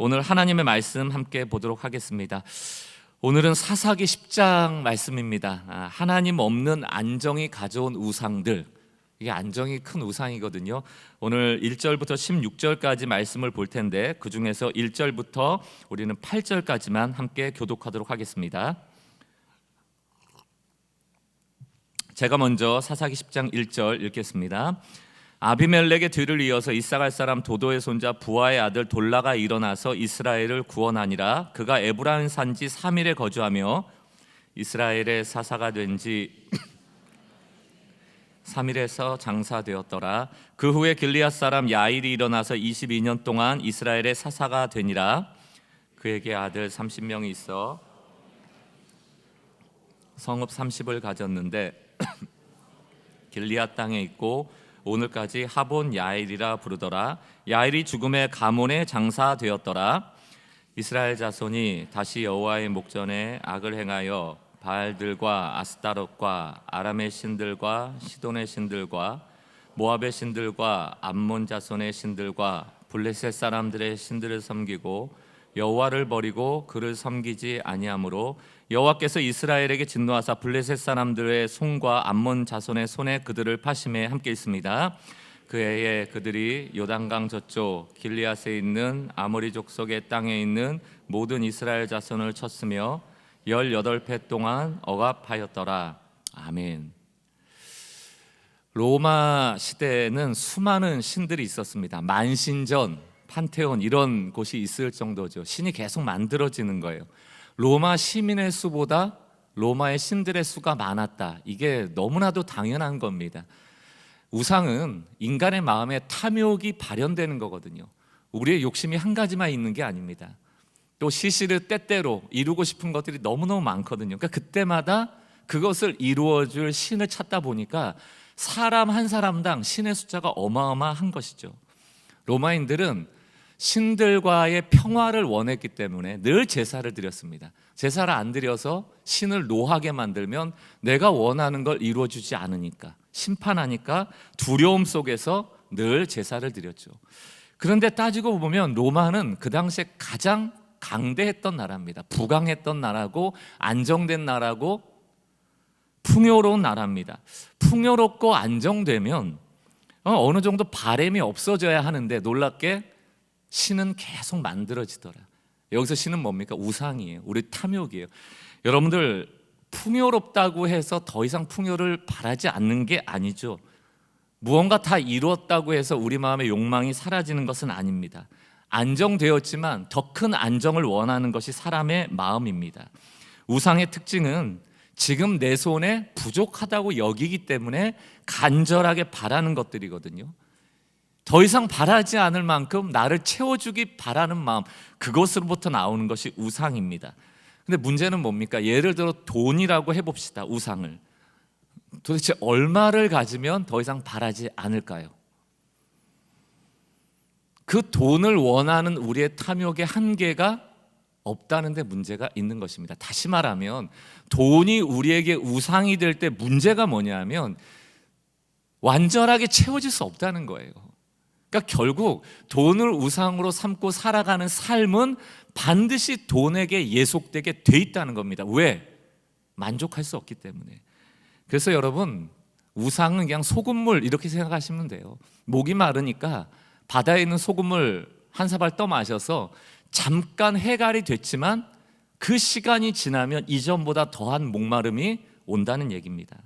오늘 하나님의 말씀 함께 보도록 하겠습니다. 오늘은 사사기 10장 말씀입니다. 하나님 없는 안정이 가져온 우상들, 이게 안정이 큰 우상이거든요. 오늘 1절부터 16절까지 말씀을 볼 텐데 그 중에서 1절부터 우리는 8절까지만 함께 교독하도록 하겠습니다. 제가 먼저 사사기 10장 1절 읽겠습니다. 아비멜렉의 뒤를 이어서 이사갈 사람 도도의 손자 부하의 아들 돌라가 일어나서 이스라엘을 구원하니라. 그가 에브라임 산지 3일에 거주하며 이스라엘의 사사가 된 지 3일에서 장사되었더라. 그 후에 길리앗 사람 야일이 일어나서 22년 동안 이스라엘의 사사가 되니라. 그에게 아들 30명이 있어 성읍 30을 가졌는데 길리앗 땅에 있고 오늘까지 하본 야일이라 부르더라. 야일이 죽음의 가문에 장사되었더라. 이스라엘 자손이 다시 여호와의 목전에 악을 행하여 바알들과 아스타롯과 아람의 신들과 시돈의 신들과 모압의 신들과 암몬 자손의 신들과 블레셋 사람들의 신들을 섬기고 여호와를 버리고 그를 섬기지 아니하므로 여호와께서 이스라엘에게 진노하사 블레셋 사람들의 손과 암몬 자손의 손에 그들을 파심에 함께 있습니다. 그 해에 그들이 요단강 저쪽 길리앗에 있는 아모리 족속의 땅에 있는 모든 이스라엘 자손을 쳤으며 18회 동안 억압하였더라. 아멘. 로마 시대에는 수많은 신들이 있었습니다. 만신전, 판테온 이런 곳이 있을 정도죠. 신이 계속 만들어지는 거예요. 로마 시민의 수보다 로마의 신들의 수가 많았다. 이게 너무나도 당연한 겁니다. 우상은 인간의 마음에 탐욕이 발현되는 거거든요. 우리의 욕심이 한 가지만 있는 게 아닙니다. 또 시시르 때때로 이루고 싶은 것들이 너무너무 많거든요. 그러니까 그때마다 그것을 이루어줄 신을 찾다 보니까 사람 한 사람당 신의 숫자가 어마어마한 것이죠. 로마인들은 신들과의 평화를 원했기 때문에 늘 제사를 드렸습니다. 제사를 안 드려서 신을 노하게 만들면 내가 원하는 걸 이루어주지 않으니까, 심판하니까 두려움 속에서 늘 제사를 드렸죠. 그런데 따지고 보면 로마는 그 당시에 가장 강대했던 나라입니다. 부강했던 나라고 안정된 나라고 풍요로운 나라입니다. 풍요롭고 안정되면 어느 정도 바램이 없어져야 하는데 놀랍게 신은 계속 만들어지더라. 여기서 신은 뭡니까? 우상이에요. 우리 탐욕이에요. 여러분들 풍요롭다고 해서 더 이상 풍요를 바라지 않는 게 아니죠. 무언가 다 이루었다고 해서 우리 마음의 욕망이 사라지는 것은 아닙니다. 안정되었지만 더 큰 안정을 원하는 것이 사람의 마음입니다. 우상의 특징은 지금 내 손에 부족하다고 여기기 때문에 간절하게 바라는 것들이거든요. 더 이상 바라지 않을 만큼 나를 채워주기 바라는 마음, 그것으로부터 나오는 것이 우상입니다. 근데 문제는 뭡니까? 예를 들어 돈이라고 해봅시다. 우상을 도대체 얼마를 가지면 더 이상 바라지 않을까요? 그 돈을 원하는 우리의 탐욕의 한계가 없다는 데 문제가 있는 것입니다. 다시 말하면 돈이 우리에게 우상이 될 때 문제가 뭐냐면 완전하게 채워질 수 없다는 거예요. 그러니까 결국 돈을 우상으로 삼고 살아가는 삶은 반드시 돈에게 예속되게 돼 있다는 겁니다. 왜? 만족할 수 없기 때문에. 그래서 여러분, 우상은 그냥 소금물 이렇게 생각하시면 돼요. 목이 마르니까 바다에 있는 소금을 한 사발 떠 마셔서 잠깐 해갈이 됐지만 그 시간이 지나면 이전보다 더한 목마름이 온다는 얘기입니다.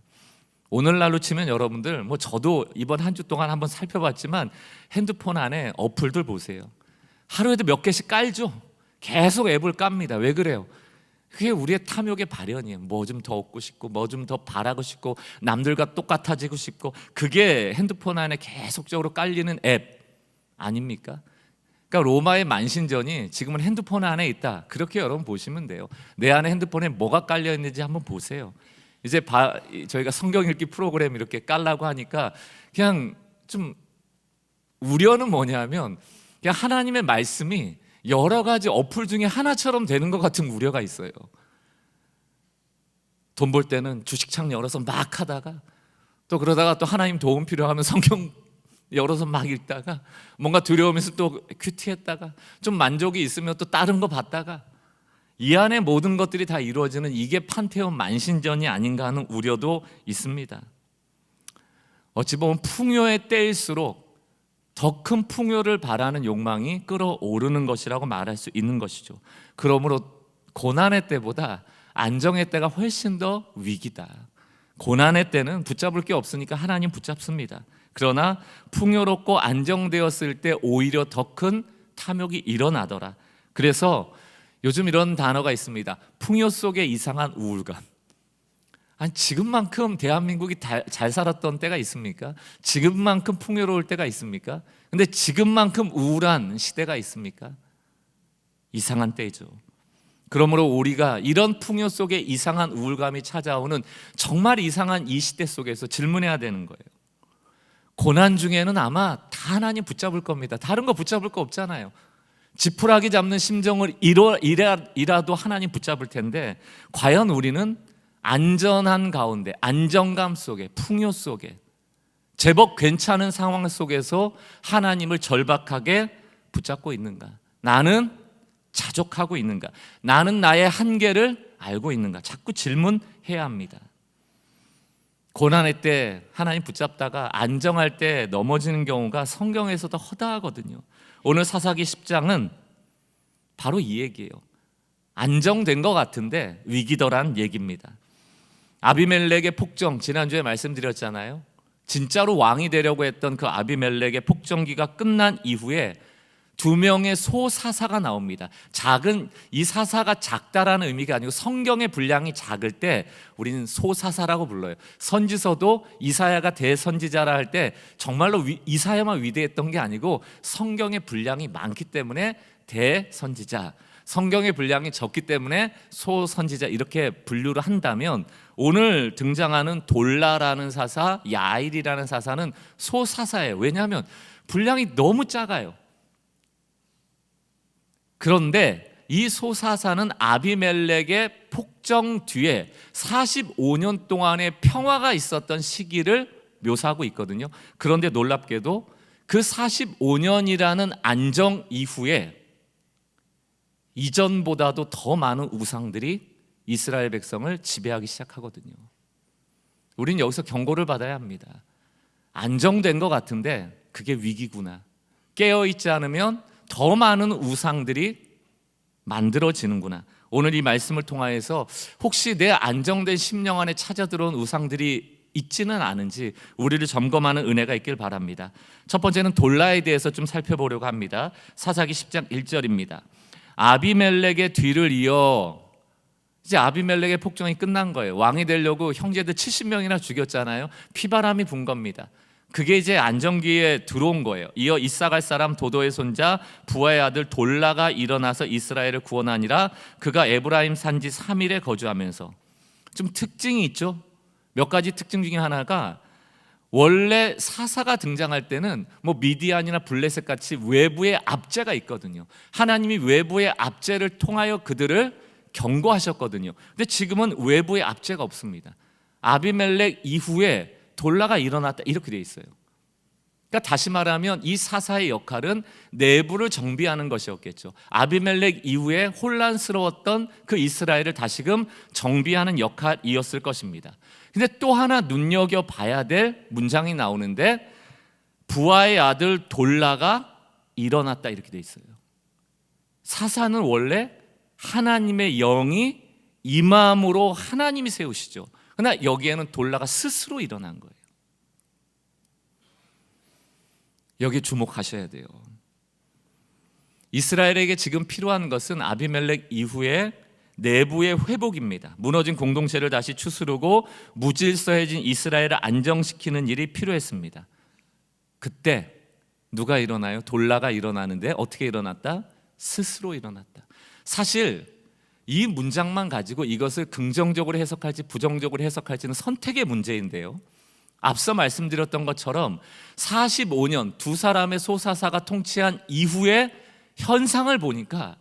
오늘날로 치면 여러분들, 저도 이번 한 주 동안 한번 살펴봤지만 핸드폰 안에 어플들 보세요. 하루에도 몇 개씩 깔죠. 계속 앱을 깝니다. 왜 그래요? 그게 우리의 탐욕의 발현이에요. 뭐 좀 더 얻고 싶고 뭐 좀 더 바라고 싶고 남들과 똑같아지고 싶고, 그게 핸드폰 안에 계속적으로 깔리는 앱 아닙니까? 그러니까 로마의 만신전이 지금은 핸드폰 안에 있다, 그렇게 여러분 보시면 돼요. 내 안에 핸드폰에 뭐가 깔려 있는지 한번 보세요. 이제 저희가 성경 읽기 프로그램 이렇게 깔라고 하니까 그냥 좀 우려는 뭐냐면 그냥 하나님의 말씀이 여러 가지 어플 중에 하나처럼 되는 것 같은 우려가 있어요. 돈 벌 때는 주식창 열어서 막 하다가 또 그러다가 또 하나님 도움 필요하면 성경 열어서 막 읽다가 뭔가 두려우면서 또 큐티했다가 좀 만족이 있으면 또 다른 거 봤다가 이 안에 모든 것들이 다 이루어지는 이게 판테온 만신전이 아닌가 하는 우려도 있습니다. 어찌 보면 풍요의 때일수록 더 큰 풍요를 바라는 욕망이 끌어오르는 것이라고 말할 수 있는 것이죠. 그러므로 고난의 때보다 안정의 때가 훨씬 더 위기다. 고난의 때는 붙잡을 게 없으니까 하나님 붙잡습니다. 그러나 풍요롭고 안정되었을 때 오히려 더 큰 탐욕이 일어나더라. 그래서 요즘 이런 단어가 있습니다. 풍요 속에 이상한 우울감. 아니, 지금만큼 대한민국이 잘 살았던 때가 있습니까? 지금만큼 풍요로울 때가 있습니까? 근데 지금만큼 우울한 시대가 있습니까? 이상한 때죠. 그러므로 우리가 이런 풍요 속에 이상한 우울감이 찾아오는 정말 이상한 이 시대 속에서 질문해야 되는 거예요. 고난 중에는 아마 다 하나님 붙잡을 겁니다. 다른 거 붙잡을 거 없잖아요. 지푸라기 잡는 심정을 이라도 하나님 붙잡을 텐데 과연 우리는 안전한 가운데, 안정감 속에, 풍요 속에, 제법 괜찮은 상황 속에서 하나님을 절박하게 붙잡고 있는가? 나는 자족하고 있는가? 나는 나의 한계를 알고 있는가? 자꾸 질문해야 합니다. 고난의 때 하나님 붙잡다가 안정할 때 넘어지는 경우가 성경에서도 허다하거든요. 오늘 사사기 10장은 바로 이 얘기예요. 안정된 것 같은데 위기더란 얘기입니다. 아비멜렉의 폭정, 지난주에 말씀드렸잖아요. 진짜로 왕이 되려고 했던 그 아비멜렉의 폭정기가 끝난 이후에 2명의 소사사가 나옵니다. 작은, 이 사사가 작다라는 의미가 아니고 성경의 분량이 작을 때 우리는 소사사라고 불러요. 선지서도 이사야가 대선지자라 할 때 정말로 이사야만 위대했던 게 아니고 성경의 분량이 많기 때문에 대선지자, 성경의 분량이 적기 때문에 소선지자 이렇게 분류를 한다면 오늘 등장하는 돌라라는 사사, 야일이라는 사사는 소사사예요. 왜냐하면 분량이 너무 작아요. 그런데 이 소사사는 아비멜렉의 폭정 뒤에 45년 동안의 평화가 있었던 시기를 묘사하고 있거든요. 그런데 놀랍게도 그 45년이라는 안정 이후에 이전보다도 더 많은 우상들이 이스라엘 백성을 지배하기 시작하거든요. 우리는 여기서 경고를 받아야 합니다. 안정된 것 같은데 그게 위기구나. 깨어있지 않으면 더 많은 우상들이 만들어지는구나. 오늘 이 말씀을 통하여서 혹시 내 안정된 심령 안에 찾아 들어온 우상들이 있지는 않은지 우리를 점검하는 은혜가 있길 바랍니다. 첫 번째는 돌라에 대해서 좀 살펴보려고 합니다. 사사기 10장 1절입니다. 아비멜렉의 뒤를 이어, 이제 아비멜렉의 폭정이 끝난 거예요. 왕이 되려고 형제들 70명이나 죽였잖아요. 피바람이 분 겁니다. 그게 이제 안정기에 들어온 거예요. 이어 이사갈 사람 도도의 손자 부하의 아들 돌라가 일어나서 이스라엘을 구원하니라. 그가 에브라임 산지 3일에 거주하면서. 좀 특징이 있죠. 몇 가지 특징 중에 하나가 원래 사사가 등장할 때는 뭐 미디안이나 블레셋 같이 외부의 압제가 있거든요. 하나님이 외부의 압제를 통하여 그들을 경고하셨거든요. 근데 지금은 외부의 압제가 없습니다. 아비멜렉 이후에 돌라가 일어났다 이렇게 돼 있어요. 그러니까 다시 말하면 이 사사의 역할은 내부를 정비하는 것이었겠죠. 아비멜렉 이후에 혼란스러웠던 그 이스라엘을 다시금 정비하는 역할이었을 것입니다. 근데 또 하나 눈여겨봐야 될 문장이 나오는데 부하의 아들 돌라가 일어났다 이렇게 돼 있어요. 사사는 원래 하나님의 영이 임함으로 하나님이 세우시죠. 그러나 여기에는 돌라가 스스로 일어난 거예요. 여기 주목하셔야 돼요. 이스라엘에게 지금 필요한 것은 아비멜렉 이후에 내부의 회복입니다. 무너진 공동체를 다시 추스르고 무질서해진 이스라엘을 안정시키는 일이 필요했습니다. 그때 누가 일어나요? 돌라가 일어나는데 어떻게 일어났다? 스스로 일어났다. 사실 이 문장만 가지고 이것을 긍정적으로 해석할지 부정적으로 해석할지는 선택의 문제인데요. 앞서 말씀드렸던 것처럼 45년 두 사람의 소사사가 통치한 이후의 현상을 보니까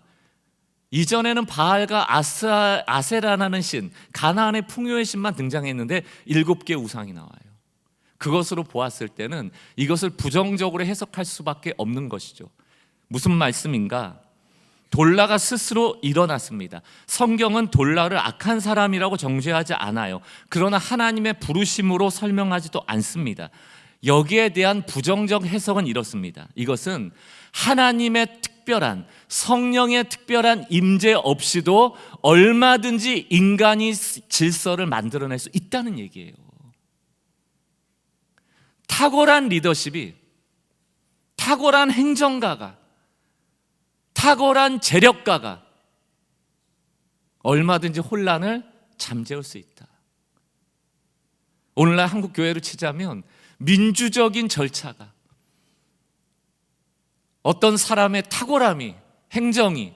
이전에는 바알과 아세라라는 신, 가나안의 풍요의 신만 등장했는데 7개 우상이 나와요. 그것으로 보았을 때는 이것을 부정적으로 해석할 수밖에 없는 것이죠. 무슨 말씀인가? 돌라가 스스로 일어났습니다. 성경은 돌라를 악한 사람이라고 정죄하지 않아요. 그러나 하나님의 부르심으로 설명하지도 않습니다. 여기에 대한 부정적 해석은 이렇습니다. 이것은 하나님의 특별한, 성령의 특별한 임재 없이도 얼마든지 인간이 질서를 만들어낼 수 있다는 얘기예요. 탁월한 리더십이, 탁월한 행정가가, 탁월한 재력가가 얼마든지 혼란을 잠재울 수 있다. 오늘날 한국 교회로 치자면 민주적인 절차가, 어떤 사람의 탁월함이, 행정이,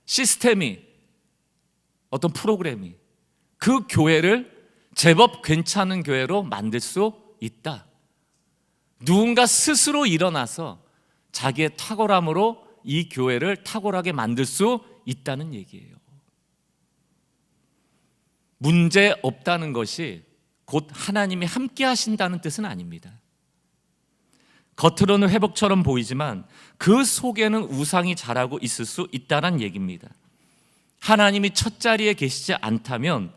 시스템이, 어떤 프로그램이 그 교회를 제법 괜찮은 교회로 만들 수 있다. 누군가 스스로 일어나서 자기의 탁월함으로 이 교회를 탁월하게 만들 수 있다는 얘기예요. 문제 없다는 것이 곧 하나님이 함께 하신다는 뜻은 아닙니다. 겉으로는 회복처럼 보이지만 그 속에는 우상이 자라고 있을 수 있다는 얘기입니다. 하나님이 첫 자리에 계시지 않다면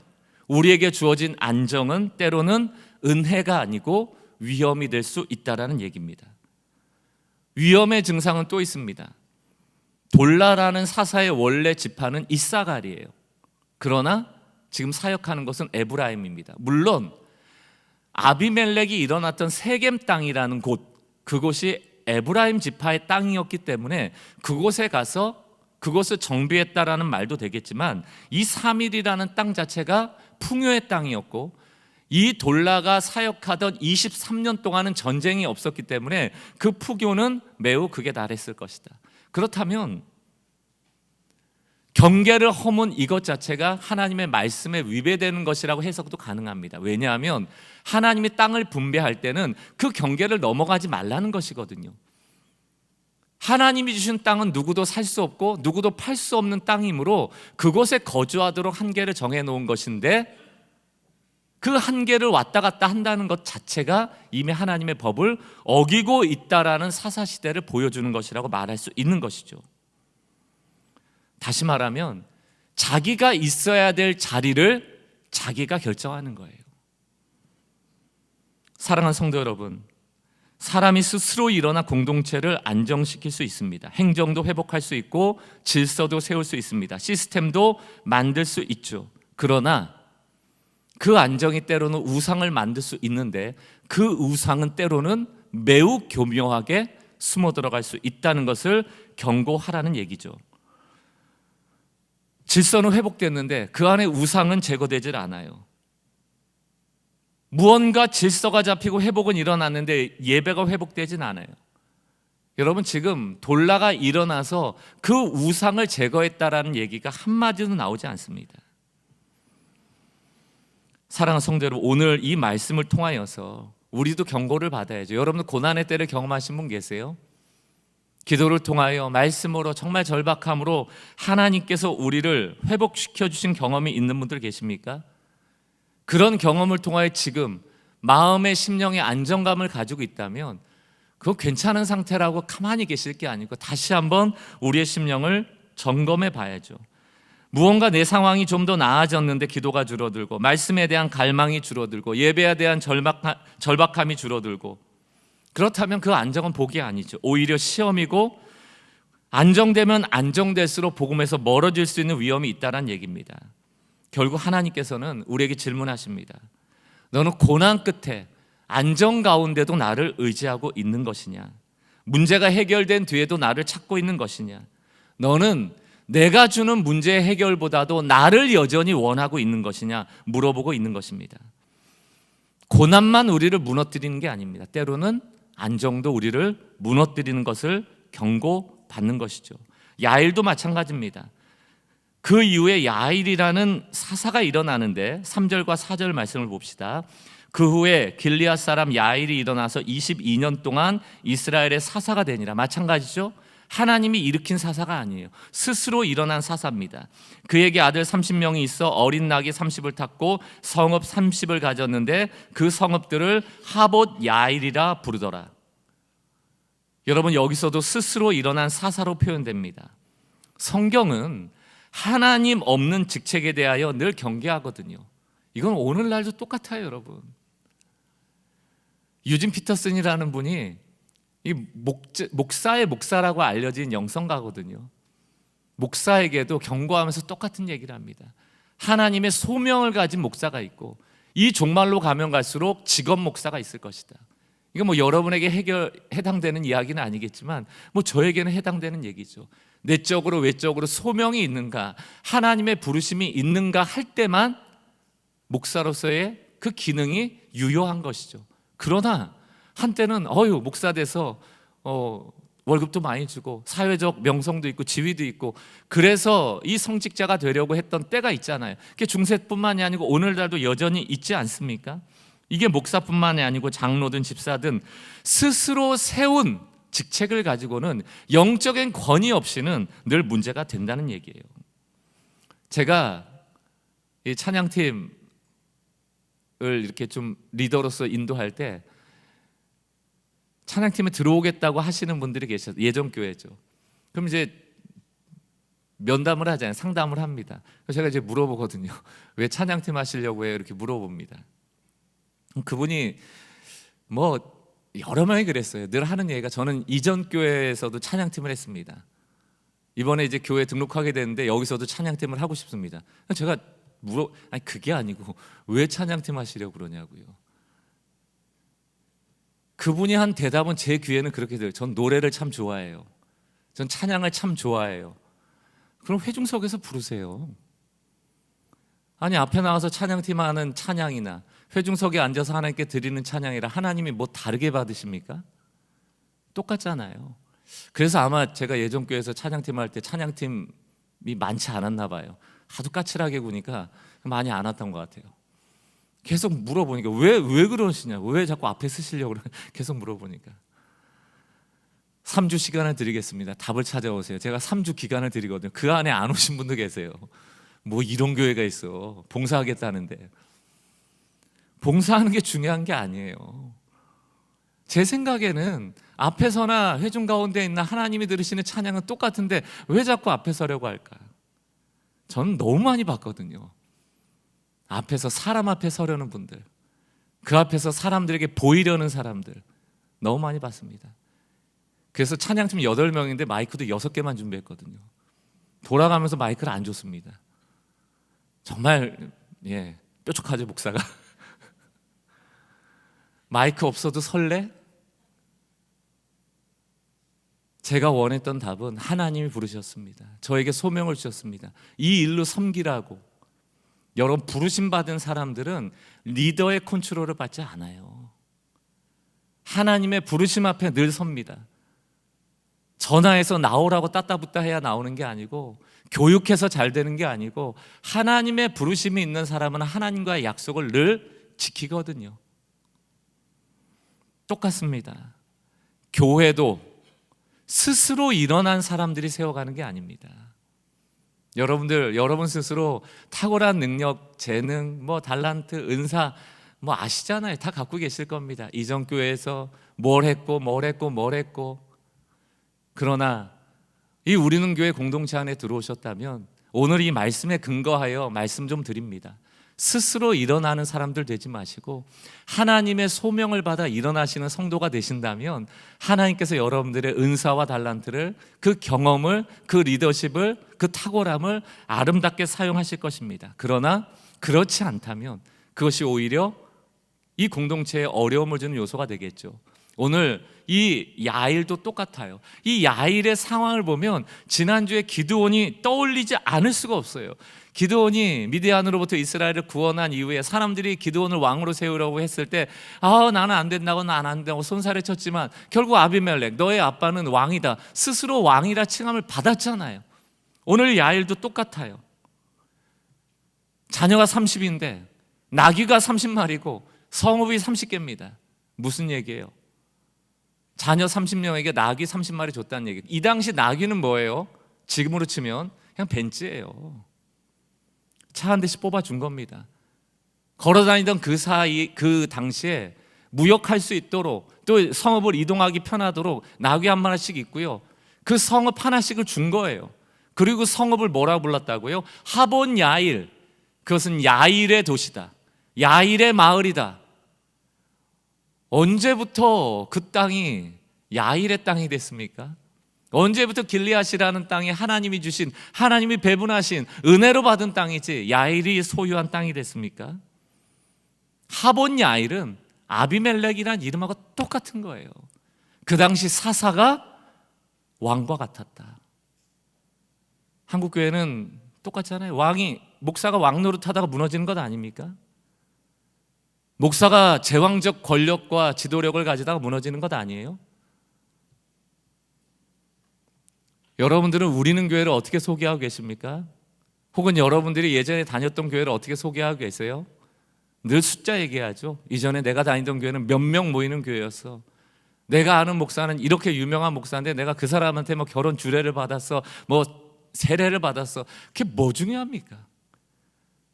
우리에게 주어진 안정은 때로는 은혜가 아니고 위험이 될 수 있다는 얘기입니다. 위험의 증상은 또 있습니다. 돌라라는 사사의 원래 지파는 이사갈이에요. 그러나 지금 사역하는 것은 에브라임입니다. 물론 아비멜렉이 일어났던 세겜 땅이라는 곳, 그곳이 에브라임 지파의 땅이었기 때문에 그곳에 가서 그것을 정비했다라는 말도 되겠지만 이 사밀이라는 땅 자체가 풍요의 땅이었고 이 돌라가 사역하던 23년 동안은 전쟁이 없었기 때문에 그 풍요는 매우 극에 달했을 것이다. 그렇다면 경계를 허문 이것 자체가 하나님의 말씀에 위배되는 것이라고 해석도 가능합니다. 왜냐하면 하나님이 땅을 분배할 때는 그 경계를 넘어가지 말라는 것이거든요. 하나님이 주신 땅은 누구도 살 수 없고 누구도 팔 수 없는 땅이므로 그곳에 거주하도록 한계를 정해놓은 것인데 그 한계를 왔다 갔다 한다는 것 자체가 이미 하나님의 법을 어기고 있다라는 사사시대를 보여주는 것이라고 말할 수 있는 것이죠. 다시 말하면 자기가 있어야 될 자리를 자기가 결정하는 거예요. 사랑하는 성도 여러분, 사람이 스스로 일어나 공동체를 안정시킬 수 있습니다. 행정도 회복할 수 있고 질서도 세울 수 있습니다. 시스템도 만들 수 있죠. 그러나 그 안정이 때로는 우상을 만들 수 있는데 그 우상은 때로는 매우 교묘하게 숨어 들어갈 수 있다는 것을 경고하라는 얘기죠. 질서는 회복됐는데 그 안에 우상은 제거되질 않아요. 무언가 질서가 잡히고 회복은 일어났는데 예배가 회복되진 않아요. 여러분, 지금 돌라가 일어나서 그 우상을 제거했다라는 얘기가 한마디도 나오지 않습니다. 사랑하는 성도 여러분, 오늘 이 말씀을 통하여서 우리도 경고를 받아야죠. 여러분들 고난의 때를 경험하신 분 계세요? 기도를 통하여 말씀으로 정말 절박함으로 하나님께서 우리를 회복시켜 주신 경험이 있는 분들 계십니까? 그런 경험을 통하여 지금 마음의 심령의 안정감을 가지고 있다면 그거 괜찮은 상태라고 가만히 계실 게 아니고 다시 한번 우리의 심령을 점검해 봐야죠. 무언가 내 상황이 좀 더 나아졌는데 기도가 줄어들고 말씀에 대한 갈망이 줄어들고 예배에 대한 절박함이 줄어들고 그렇다면 그 안정은 복이 아니죠. 오히려 시험이고 안정되면 안정될수록 복음에서 멀어질 수 있는 위험이 있다는 얘기입니다. 결국 하나님께서는 우리에게 질문하십니다. 너는 고난 끝에 안정 가운데도 나를 의지하고 있는 것이냐? 문제가 해결된 뒤에도 나를 찾고 있는 것이냐? 너는 내가 주는 문제의 해결보다도 나를 여전히 원하고 있는 것이냐? 물어보고 있는 것입니다. 고난만 우리를 무너뜨리는 게 아닙니다. 때로는 안정도 우리를 무너뜨리는 것을 경고받는 것이죠. 야일도 마찬가지입니다. 그 이후에 야일이라는 사사가 일어나는데 3절과 4절 말씀을 봅시다. 그 후에 길리앗 사람 야일이 일어나서 22년 동안 이스라엘의 사사가 되니라. 마찬가지죠. 하나님이 일으킨 사사가 아니에요. 스스로 일어난 사사입니다. 그에게 아들 30명이 있어 어린 나귀 30을 탔고 성읍 30을 가졌는데 그 성읍들을 하봇 야일이라 부르더라. 여러분, 여기서도 스스로 일어난 사사로 표현됩니다. 성경은 하나님 없는 직책에 대하여 늘 경계하거든요. 이건 오늘날도 똑같아요, 여러분. 유진 피터슨이라는 분이 이 목사의 목사라고 알려진 영성가거든요. 목사에게도 경고하면서 똑같은 얘기를 합니다. 하나님의 소명을 가진 목사가 있고 이 종말로 가면 갈수록 직업 목사가 있을 것이다. 이거 뭐 여러분에게 해당되는 이야기는 아니겠지만 뭐 저에게는 해당되는 얘기죠. 내적으로 외적으로 소명이 있는가, 하나님의 부르심이 있는가 할 때만 목사로서의 그 기능이 유효한 것이죠. 그러나 한때는 목사 돼서 월급도 많이 주고 사회적 명성도 있고 지위도 있고 그래서 이 성직자가 되려고 했던 때가 있잖아요. 그게 중세뿐만이 아니고 오늘날도 여전히 있지 않습니까? 이게 목사뿐만이 아니고 장로든 집사든 스스로 세운 직책을 가지고는 영적인 권위 없이는 늘 문제가 된다는 얘기예요. 제가 이 찬양팀을 이렇게 좀 리더로서 인도할 때 찬양팀에 들어오겠다고 하시는 분들이 계셔서 예전 교회죠. 그럼 이제 면담을 하잖아요. 상담을 합니다. 그래서 제가 이제 물어보거든요. 왜 찬양팀 하시려고 해요? 이렇게 물어봅니다. 그분이 뭐 여러 명이 그랬어요. 늘 하는 얘기가 저는 이전 교회에서도 찬양팀을 했습니다. 이번에 이제 교회 등록하게 됐는데 여기서도 찬양팀을 하고 싶습니다. 제가 아니 그게 아니고 왜 찬양팀 하시려고 그러냐고요. 그분이 한 대답은 제 귀에는 그렇게 들려요. 전 노래를 참 좋아해요. 전 찬양을 참 좋아해요. 그럼 회중석에서 부르세요. 아니 앞에 나와서 찬양팀 하는 찬양이나 회중석에 앉아서 하나님께 드리는 찬양이라 하나님이 뭐 다르게 받으십니까? 똑같잖아요. 그래서 아마 제가 예전 교회에서 찬양팀 할 때 찬양팀이 많지 않았나 봐요. 하도 까칠하게 구니까 많이 안 왔던 것 같아요. 계속 물어보니까 왜 그러시냐, 왜 자꾸 앞에 쓰시려고 계속 물어보니까 3주 시간을 드리겠습니다. 답을 찾아오세요. 제가 3주 기간을 드리거든요. 그 안에 안 오신 분도 계세요. 뭐 이런 교회가 있어. 봉사하겠다는데. 봉사하는 게 중요한 게 아니에요. 제 생각에는 앞에서나 회중 가운데 있는 하나님이 들으시는 찬양은 똑같은데 왜 자꾸 앞에 서려고 할까? 저는 너무 많이 봤거든요. 앞에서 사람 앞에 서려는 분들, 그 앞에서 사람들에게 보이려는 사람들 너무 많이 봤습니다. 그래서 찬양팀 8명인데 마이크도 6개만 준비했거든요. 돌아가면서 마이크를 안 줬습니다. 정말 뾰족하죠 목사가. 마이크 없어도 설레? 제가 원했던 답은 하나님이 부르셨습니다. 저에게 소명을 주셨습니다. 이 일로 섬기라고. 여러분, 부르심 받은 사람들은 리더의 컨트롤을 받지 않아요. 하나님의 부르심 앞에 늘 섭니다. 전화해서 나오라고 따따붙다 해야 나오는 게 아니고, 교육해서 잘 되는 게 아니고, 하나님의 부르심이 있는 사람은 하나님과의 약속을 늘 지키거든요. 똑같습니다. 교회도 스스로 일어난 사람들이 세워가는 게 아닙니다. 여러분 스스로 탁월한 능력, 재능, 달란트, 은사 아시잖아요. 다 갖고 계실 겁니다. 이전 교회에서 뭘 했고 그러나 이 우리는 교회 공동체 안에 들어오셨다면 오늘 이 말씀에 근거하여 말씀 좀 드립니다. 스스로 일어나는 사람들 되지 마시고 하나님의 소명을 받아 일어나시는 성도가 되신다면 하나님께서 여러분들의 은사와 달란트를, 그 경험을, 그 리더십을, 그 탁월함을 아름답게 사용하실 것입니다. 그러나 그렇지 않다면 그것이 오히려 이 공동체에 어려움을 주는 요소가 되겠죠. 오늘 이 야일도 똑같아요. 이 야일의 상황을 보면 지난주에 기드온이 떠올리지 않을 수가 없어요. 기드온이 미디안으로부터 이스라엘을 구원한 이후에 사람들이 기드온을 왕으로 세우라고 했을 때 나는 안 된다고 손살에 쳤지만 결국 아비멜렉, 너의 아빠는 왕이다, 스스로 왕이라 칭함을 받았잖아요. 오늘 야일도 똑같아요. 자녀가 30인데 나귀가 30마리고 성읍이 30개입니다. 무슨 얘기예요? 자녀 30명에게 나귀 30마리 줬다는 얘기. 이 당시 나귀는 뭐예요? 지금으로 치면 그냥 벤츠예요. 차 한 대씩 뽑아준 겁니다. 걸어다니던 그 당시에 무역할 수 있도록, 또 성읍을 이동하기 편하도록 나귀 한 마리씩 있고요, 그 성읍 하나씩을 준 거예요. 그리고 성읍을 뭐라 불렀다고요? 하본 야일. 그것은 야일의 도시다, 야일의 마을이다. 언제부터 그 땅이 야일의 땅이 됐습니까? 언제부터 길리앗이라는 땅이 하나님이 주신, 하나님이 배분하신 은혜로 받은 땅이지 야일이 소유한 땅이 됐습니까? 하본 야일은 아비멜렉이라는 이름하고 똑같은 거예요. 그 당시 사사가 왕과 같았다. 한국 교회는 똑같잖아요. 목사가 왕 노릇하다가 무너지는 것 아닙니까? 목사가 제왕적 권력과 지도력을 가지다가 무너지는 것 아니에요? 여러분들은 우리는 교회를 어떻게 소개하고 계십니까? 혹은 여러분들이 예전에 다녔던 교회를 어떻게 소개하고 계세요? 늘 숫자 얘기하죠. 이전에 내가 다니던 교회는 몇 명 모이는 교회였어. 내가 아는 목사는 이렇게 유명한 목사인데 내가 그 사람한테 뭐 결혼 주례를 받았어, 뭐 세례를 받았어. 그게 뭐 중요합니까?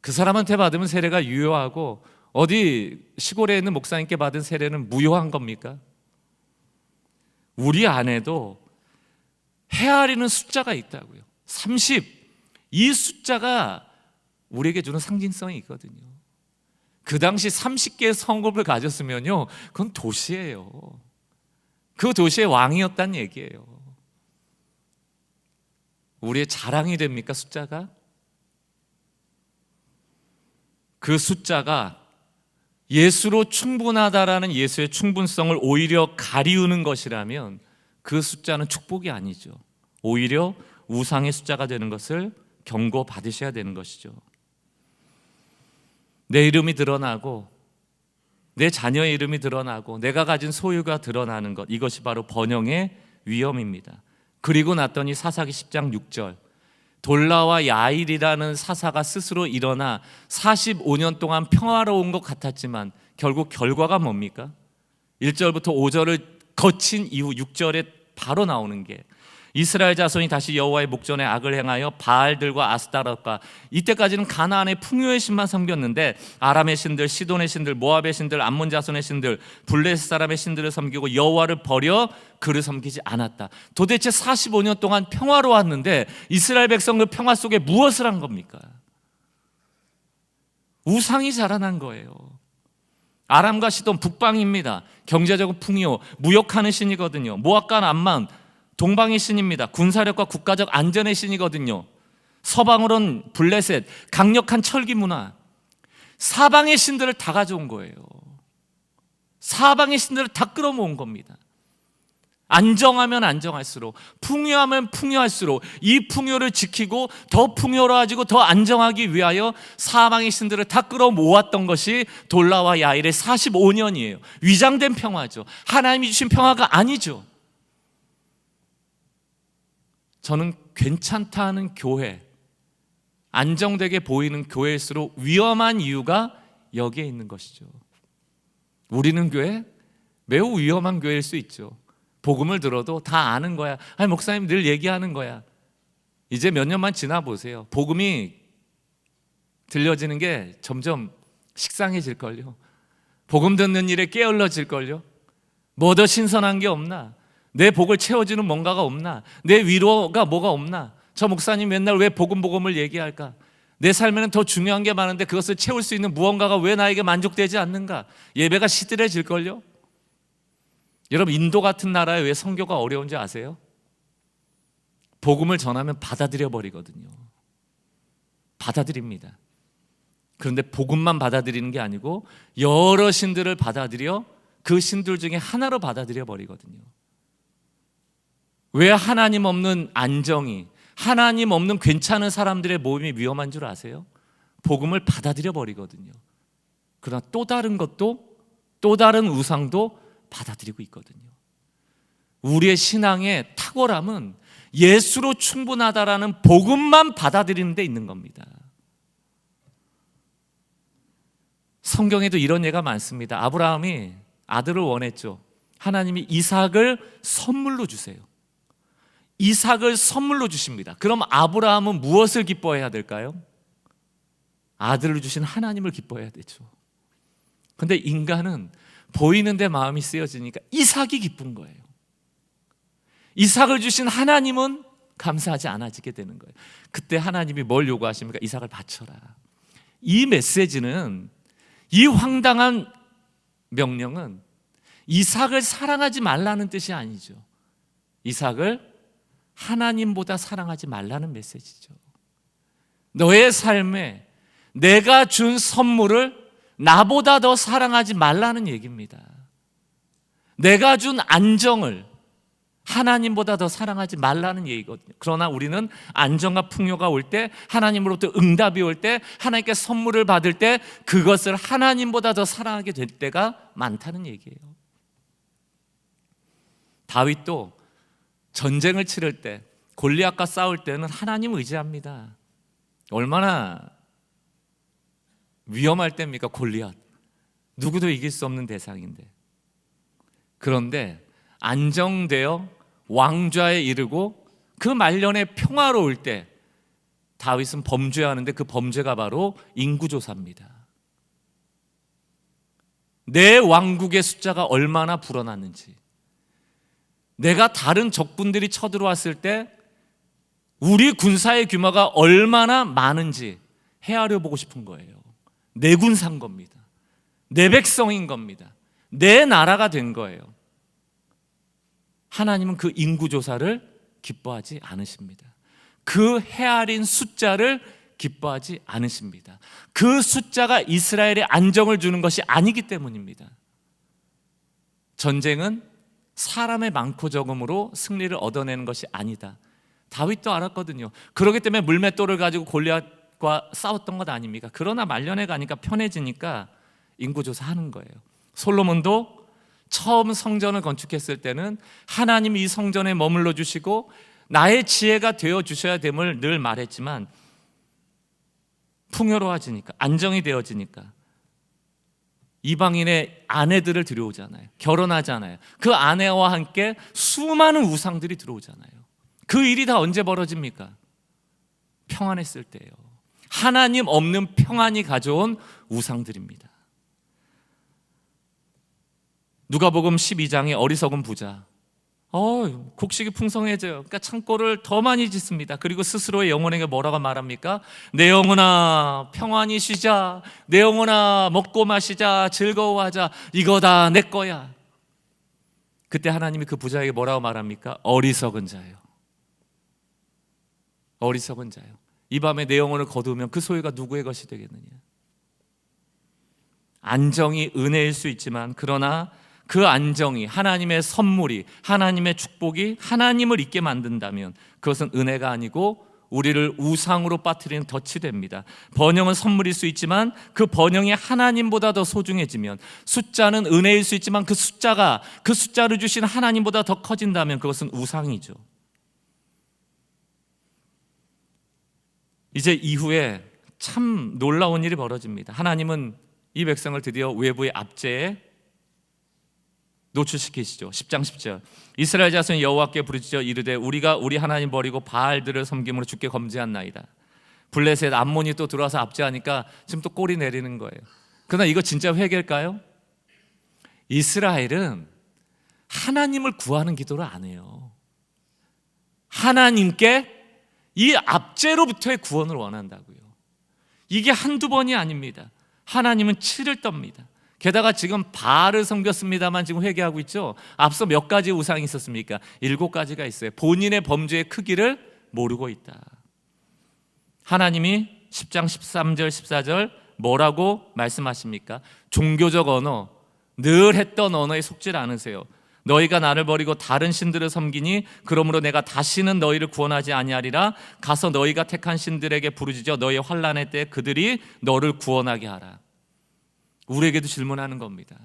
그 사람한테 받으면 세례가 유효하고 어디 시골에 있는 목사님께 받은 세례는 무효한 겁니까? 우리 안에도 헤아리는 숫자가 있다고요. 30. 이 숫자가 우리에게 주는 상징성이 있거든요. 그 당시 30개의 성읍을 가졌으면요, 그건 도시예요. 그 도시의 왕이었다는 얘기예요. 우리의 자랑이 됩니까, 숫자가? 그 숫자가 예수로 충분하다라는 예수의 충분성을 오히려 가리우는 것이라면 그 숫자는 축복이 아니죠. 오히려 우상의 숫자가 되는 것을 경고받으셔야 되는 것이죠. 내 이름이 드러나고 내 자녀의 이름이 드러나고 내가 가진 소유가 드러나는 것, 이것이 바로 번영의 위험입니다. 그리고 났더니 사사기 10장 6절, 돌라와 야일이라는 사사가 스스로 일어나 45년 동안 평화로운 것 같았지만 결국 결과가 뭡니까? 1절부터 5절을 거친 이후 6절에 바로 나오는 게, 이스라엘 자손이 다시 여호와의 목전에 악을 행하여 바알들과 아스타롯과, 이때까지는 가나안의 풍요의 신만 섬겼는데 아람의 신들, 시돈의 신들, 모압의 신들, 암몬 자손의 신들, 블레셋 사람의 신들을 섬기고 여호와를 버려 그를 섬기지 않았다. 도대체 45년 동안 평화로웠는데 이스라엘 백성 그 평화 속에 무엇을 한 겁니까? 우상이 자라난 거예요. 아람과 시돈 북방입니다. 경제적으로 풍요, 무역하는 신이거든요. 모압과 암몬 동방의 신입니다. 군사력과 국가적 안전의 신이거든요. 서방으로는 블레셋, 강력한 철기 문화. 사방의 신들을 다 가져온 거예요. 사방의 신들을 다 끌어모은 겁니다. 안정하면 안정할수록, 풍요하면 풍요할수록 이 풍요를 지키고 더 풍요로워지고 더 안정하기 위하여 사방의 신들을 다 끌어모았던 것이 돌라와 야일의 45년이에요. 위장된 평화죠. 하나님이 주신 평화가 아니죠. 저는 괜찮다는 교회, 안정되게 보이는 교회일수록 위험한 이유가 여기에 있는 것이죠. 우리는 교회, 매우 위험한 교회일 수 있죠. 복음을 들어도 다 아는 거야. 아니, 목사님 늘 얘기하는 거야. 이제 몇 년만 지나보세요. 복음이 들려지는 게 점점 식상해질걸요. 복음 듣는 일에 게을러질걸요. 뭐 더 신선한 게 없나? 내 복을 채워주는 뭔가가 없나? 내 위로가 뭐가 없나? 저 목사님 맨날 왜 복음을 얘기할까? 내 삶에는 더 중요한 게 많은데 그것을 채울 수 있는 무언가가 왜 나에게 만족되지 않는가? 예배가 시들해질걸요? 여러분, 인도 같은 나라에 왜 선교가 어려운지 아세요? 복음을 전하면 받아들여 버리거든요. 받아들입니다. 그런데 복음만 받아들이는 게 아니고 여러 신들을 받아들여 그 신들 중에 하나로 받아들여 버리거든요. 왜 하나님 없는 안정이, 하나님 없는 괜찮은 사람들의 모임이 위험한 줄 아세요? 복음을 받아들여 버리거든요. 그러나 또 다른 것도, 또 다른 우상도 받아들이고 있거든요. 우리의 신앙의 탁월함은 예수로 충분하다라는 복음만 받아들이는 데 있는 겁니다. 성경에도 이런 예가 많습니다. 아브라함이 아들을 원했죠. 하나님이 이삭을 선물로 주세요. 이삭을 선물로 주십니다. 그럼 아브라함은 무엇을 기뻐해야 될까요? 아들을 주신 하나님을 기뻐해야 되죠. 근데 인간은 보이는데 마음이 쓰여지니까 이삭이 기쁜 거예요. 이삭을 주신 하나님은 감사하지 않아지게 되는 거예요. 그때 하나님이 뭘 요구하십니까? 이삭을 바쳐라. 이 메시지는, 이 황당한 명령은 이삭을 사랑하지 말라는 뜻이 아니죠. 이삭을 하나님보다 사랑하지 말라는 메시지죠. 너의 삶에 내가 준 선물을 나보다 더 사랑하지 말라는 얘기입니다. 내가 준 안정을 하나님보다 더 사랑하지 말라는 얘기거든요. 그러나 우리는 안정과 풍요가 올 때, 하나님으로부터 응답이 올 때, 하나님께 선물을 받을 때 그것을 하나님보다 더 사랑하게 될 때가 많다는 얘기예요. 다윗도 전쟁을 치를 때, 골리앗과 싸울 때는 하나님 의지합니다. 얼마나 위험할 때입니까? 골리앗, 누구도 이길 수 없는 대상인데. 그런데 안정되어 왕좌에 이르고 그 말년에 평화로울 때 다윗은 범죄하는데 그 범죄가 바로 인구조사입니다. 내 왕국의 숫자가 얼마나 불어났는지, 내가 다른 적군들이 쳐들어왔을 때 우리 군사의 규모가 얼마나 많은지 헤아려 보고 싶은 거예요. 내 군사인 겁니다. 내 백성인 겁니다. 내 나라가 된 거예요. 하나님은 그 인구조사를 기뻐하지 않으십니다. 그 헤아린 숫자를 기뻐하지 않으십니다. 그 숫자가 이스라엘에 안정을 주는 것이 아니기 때문입니다. 전쟁은 사람의 많고 적음으로 승리를 얻어내는 것이 아니다. 다윗도 알았거든요. 그렇기 때문에 물맷돌을 가지고 골리앗과 싸웠던 것 아닙니까? 그러나 말년에 가니까 편해지니까 인구조사하는 거예요. 솔로몬도 처음 성전을 건축했을 때는 하나님이 이 성전에 머물러 주시고 나의 지혜가 되어 주셔야 됨을 늘 말했지만, 풍요로워지니까, 안정이 되어지니까 이방인의 아내들을 들여오잖아요. 결혼하잖아요. 그 아내와 함께 수많은 우상들이 들어오잖아요. 그 일이 다 언제 벌어집니까? 평안했을 때예요. 하나님 없는 평안이 가져온 우상들입니다. 누가복음 12장의 어리석은 부자, 곡식이 풍성해져요. 그러니까 창고를 더 많이 짓습니다. 그리고 스스로의 영혼에게 뭐라고 말합니까? 내 영혼아 평안히 쉬자, 내 영혼아 먹고 마시자, 즐거워하자, 이거 다 내 거야. 그때 하나님이 그 부자에게 뭐라고 말합니까? 어리석은 자예요. 어리석은 자예요. 이 밤에 내 영혼을 거두면 그 소유가 누구의 것이 되겠느냐? 안정이 은혜일 수 있지만, 그러나 그 안정이, 하나님의 선물이, 하나님의 축복이 하나님을 잊게 만든다면 그것은 은혜가 아니고 우리를 우상으로 빠뜨리는 덫이 됩니다. 번영은 선물일 수 있지만 그 번영이 하나님보다 더 소중해지면, 숫자는 은혜일 수 있지만 그 숫자가 그 숫자를 주신 하나님보다 더 커진다면 그것은 우상이죠. 이제 이후에 참 놀라운 일이 벌어집니다. 하나님은 이 백성을 드디어 외부의 압제에 노출시키시죠. 10장 10절 이스라엘 자손이 여호와께 부르짖어 이르되 우리가 우리 하나님 버리고 바알들을 섬김으로 주께 범죄한나이다. 블레셋 암몬이 또 들어와서 압제하니까 지금 또 꼬리 내리는 거예요. 그러나 이거 진짜 회개일까요? 이스라엘은 하나님을 구하는 기도를 안 해요. 하나님께 이 압제로부터의 구원을 원한다고요. 이게 한두 번이 아닙니다. 하나님은 치를 떱니다. 게다가 지금 바알을 섬겼습니다만 지금 회개하고 있죠. 앞서 몇 가지 우상이 있었습니까? 7가지가 있어요. 본인의 범죄의 크기를 모르고 있다. 하나님이 10장 13절 14절 뭐라고 말씀하십니까? 종교적 언어, 늘 했던 언어에 속지 않으세요. 너희가 나를 버리고 다른 신들을 섬기니 그러므로 내가 다시는 너희를 구원하지 아니하리라. 가서 너희가 택한 신들에게 부르짖어 너희의 환난의 때에 그들이 너를 구원하게 하라. 우리에게도 질문하는 겁니다.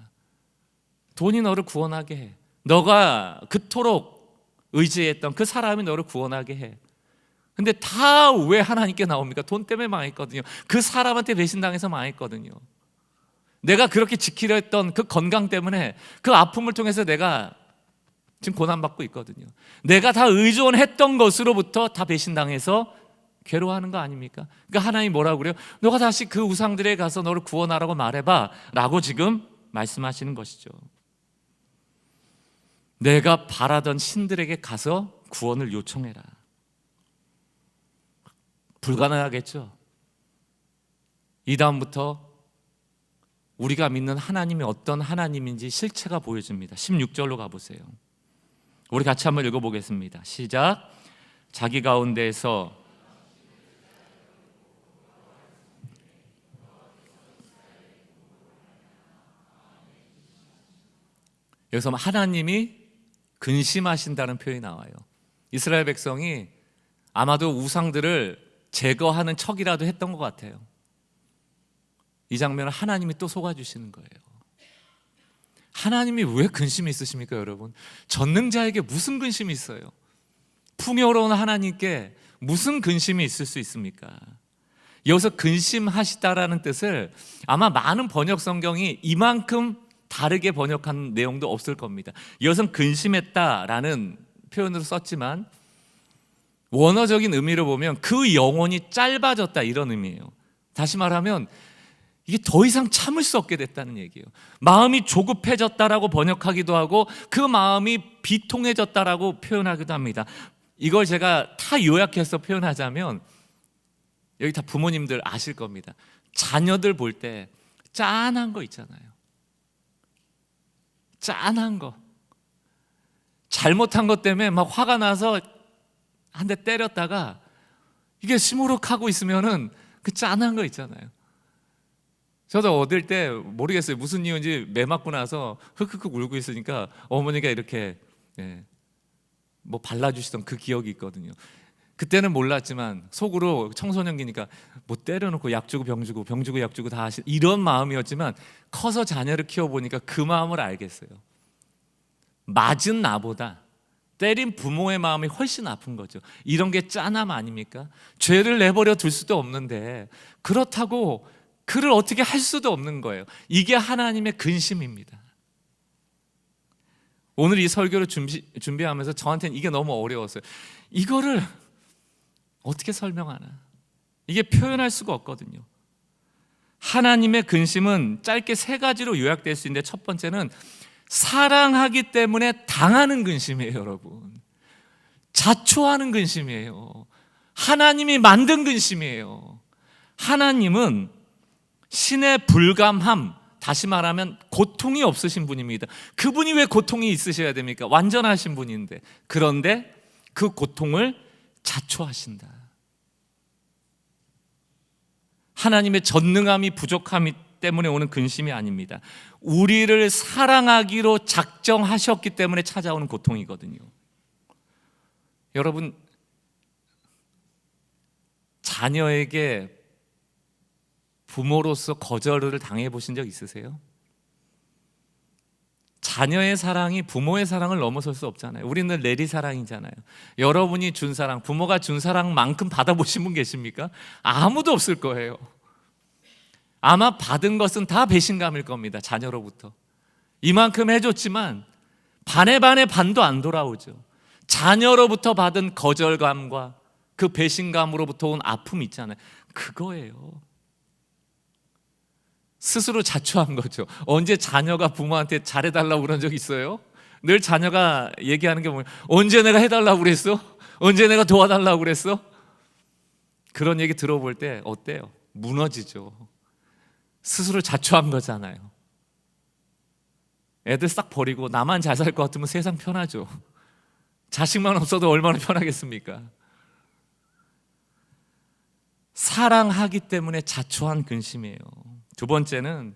돈이 너를 구원하게 해. 너가 그토록 의지했던 그 사람이 너를 구원하게 해. 근데 다 왜 하나님께 나옵니까? 돈 때문에 망했거든요. 그 사람한테 배신당해서 망했거든요. 내가 그렇게 지키려 했던 그 건강 때문에 그 아픔을 통해서 내가 지금 고난받고 있거든요. 내가 다 의존했던 것으로부터 다 배신당해서 괴로워하는 거 아닙니까? 그러니까 하나님이 뭐라고 그래요? 너가 다시 그 우상들에 가서 너를 구원하라고 말해봐 라고 지금 말씀하시는 것이죠. 내가 바라던 신들에게 가서 구원을 요청해라. 불가능하겠죠? 이 다음부터 우리가 믿는 하나님이 어떤 하나님인지 실체가 보여집니다. 16절로 가보세요. 우리 같이 한번 읽어보겠습니다. 시작. 자기 가운데에서 여기서 하나님이 근심하신다는 표현이 나와요. 이스라엘 백성이 아마도 우상들을 제거하는 척이라도 했던 것 같아요. 이 장면을 하나님이 또 속아주시는 거예요. 하나님이 왜 근심이 있으십니까, 여러분? 전능자에게 무슨 근심이 있어요? 풍요로운 하나님께 무슨 근심이 있을 수 있습니까? 여기서 근심하시다라는 뜻을 아마 많은 번역 성경이 이만큼 다르게 번역한 내용도 없을 겁니다. 여기서 근심했다라는 표현으로 썼지만 원어적인 의미로 보면 그 영혼이 짧아졌다 이런 의미예요. 다시 말하면 이게 더 이상 참을 수 없게 됐다는 얘기예요. 마음이 조급해졌다라고 번역하기도 하고 그 마음이 비통해졌다라고 표현하기도 합니다. 이걸 제가 다 요약해서 표현하자면 여기 다 부모님들 아실 겁니다. 자녀들 볼 때 짠한 거 있잖아요. 짠한 거. 잘못한 것 때문에 막 화가 나서 한 대 때렸다가 이게 시무룩하고 있으면은 그 짠한 거 있잖아요. 저도 어릴 때 모르겠어요. 무슨 이유인지 매 맞고 나서 흑흑흑 울고 있으니까 어머니가 이렇게 뭐 발라주시던 그 기억이 있거든요. 그때는 몰랐지만 속으로 청소년기니까 뭐 때려놓고 약 주고 병 주고 약 주고 다 하시 이런 마음이었지만 커서 자녀를 키워보니까 그 마음을 알겠어요. 맞은 나보다 때린 부모의 마음이 훨씬 아픈 거죠. 이런 게 짠함 아닙니까? 죄를 내버려 둘 수도 없는데 그렇다고 그를 어떻게 할 수도 없는 거예요. 이게 하나님의 근심입니다. 오늘 이 설교를 준비하면서 저한테는 이게 너무 어려웠어요. 이거를 어떻게 설명하나? 이게 표현할 수가 없거든요. 하나님의 근심은 짧게 세 가지로 요약될 수 있는데 첫 번째는 사랑하기 때문에 당하는 근심이에요, 여러분. 자초하는 근심이에요. 하나님이 만든 근심이에요. 하나님은 신의 불감함, 다시 말하면 고통이 없으신 분입니다. 그분이 왜 고통이 있으셔야 됩니까? 완전하신 분인데. 그런데 그 고통을 자초하신다. 하나님의 전능함이 부족함이 때문에 오는 근심이 아닙니다. 우리를 사랑하기로 작정하셨기 때문에 찾아오는 고통이거든요. 여러분, 자녀에게 부모로서 거절을 당해 보신 적 있으세요? 자녀의 사랑이 부모의 사랑을 넘어설 수 없잖아요. 우리는 내리 사랑이잖아요. 여러분이 준 사랑, 부모가 준 사랑만큼 받아보신 분 계십니까? 아무도 없을 거예요. 아마 받은 것은 다 배신감일 겁니다. 자녀로부터. 이만큼 해줬지만 반의 반도 안 돌아오죠. 자녀로부터 받은 거절감과 그 배신감으로부터 온 아픔 있잖아요. 그거예요. 스스로 자초한 거죠. 언제 자녀가 부모한테 잘해달라고 그런 적 있어요? 늘 자녀가 얘기하는 게 뭐예요? 언제 내가 해달라고 그랬어? 언제 내가 도와달라고 그랬어? 그런 얘기 들어볼 때 어때요? 무너지죠. 스스로 자초한 거잖아요. 애들 싹 버리고 나만 잘 살 것 같으면 세상 편하죠. 자식만 없어도 얼마나 편하겠습니까? 사랑하기 때문에 자초한 근심이에요. 두 번째는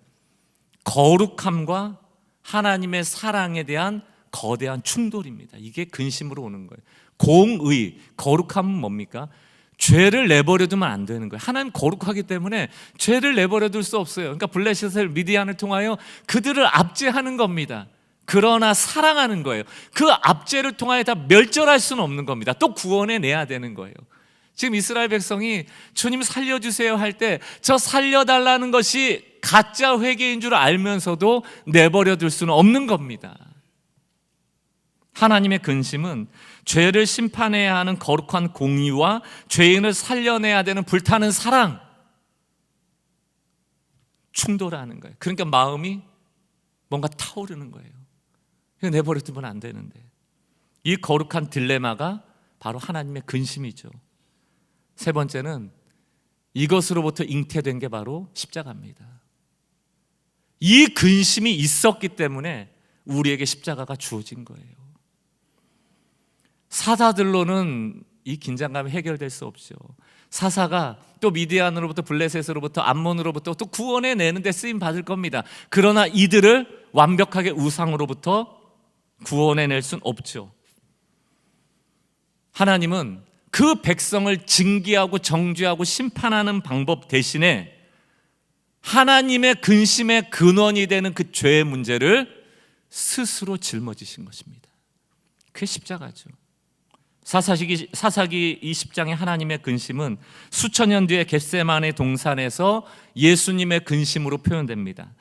거룩함과 하나님의 사랑에 대한 거대한 충돌입니다. 이게 근심으로 오는 거예요. 공의, 거룩함은 뭡니까? 죄를 내버려두면 안 되는 거예요. 하나님 거룩하기 때문에 죄를 내버려둘 수 없어요. 그러니까 블레셋을 미디안을 통하여 그들을 압제하는 겁니다. 그러나 사랑하는 거예요. 그 압제를 통하여 다 멸절할 수는 없는 겁니다. 또 구원해 내야 되는 거예요. 지금 이스라엘 백성이 주님 살려주세요 할 때 저 살려달라는 것이 가짜 회개인 줄 알면서도 내버려둘 수는 없는 겁니다. 하나님의 근심은 죄를 심판해야 하는 거룩한 공의와 죄인을 살려내야 되는 불타는 사랑, 충돌하는 거예요. 그러니까 마음이 뭔가 타오르는 거예요. 내버려두면 안 되는데, 이 거룩한 딜레마가 바로 하나님의 근심이죠. 세 번째는 이것으로부터 잉태된 게 바로 십자가입니다. 이 근심이 있었기 때문에 우리에게 십자가가 주어진 거예요. 사사들로는 이 긴장감이 해결될 수 없죠. 사사가 또 미디안으로부터 블레셋으로부터 암몬으로부터 또 구원해 내는 데 쓰임 받을 겁니다. 그러나 이들을 완벽하게 우상으로부터 구원해 낼 수는 없죠. 하나님은 그 백성을 징계하고 정죄하고 심판하는 방법 대신에 하나님의 근심의 근원이 되는 그 죄의 문제를 스스로 짊어지신 것입니다. 그게 십자가죠. 사사기 20장의 하나님의 근심은 수천 년 뒤에 겟세마네 동산에서 예수님의 근심으로 표현됩니다.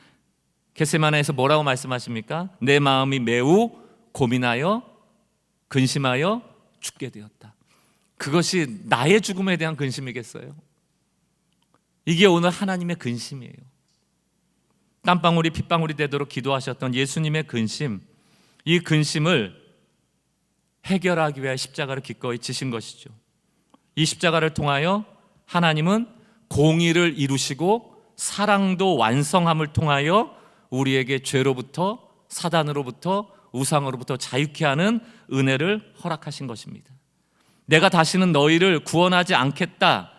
겟세마네에서 뭐라고 말씀하십니까? 내 마음이 매우 고민하여 근심하여 죽게 되었다. 그것이 나의 죽음에 대한 근심이겠어요? 이게 오늘 하나님의 근심이에요. 땀방울이 핏방울이 되도록 기도하셨던 예수님의 근심, 이 근심을 해결하기 위해 십자가를 기꺼이 지신 것이죠. 이 십자가를 통하여 하나님은 공의를 이루시고 사랑도 완성함을 통하여 우리에게 죄로부터, 사단으로부터, 우상으로부터 자유케 하는 은혜를 허락하신 것입니다. 내가 다시는 너희를 구원하지 않겠다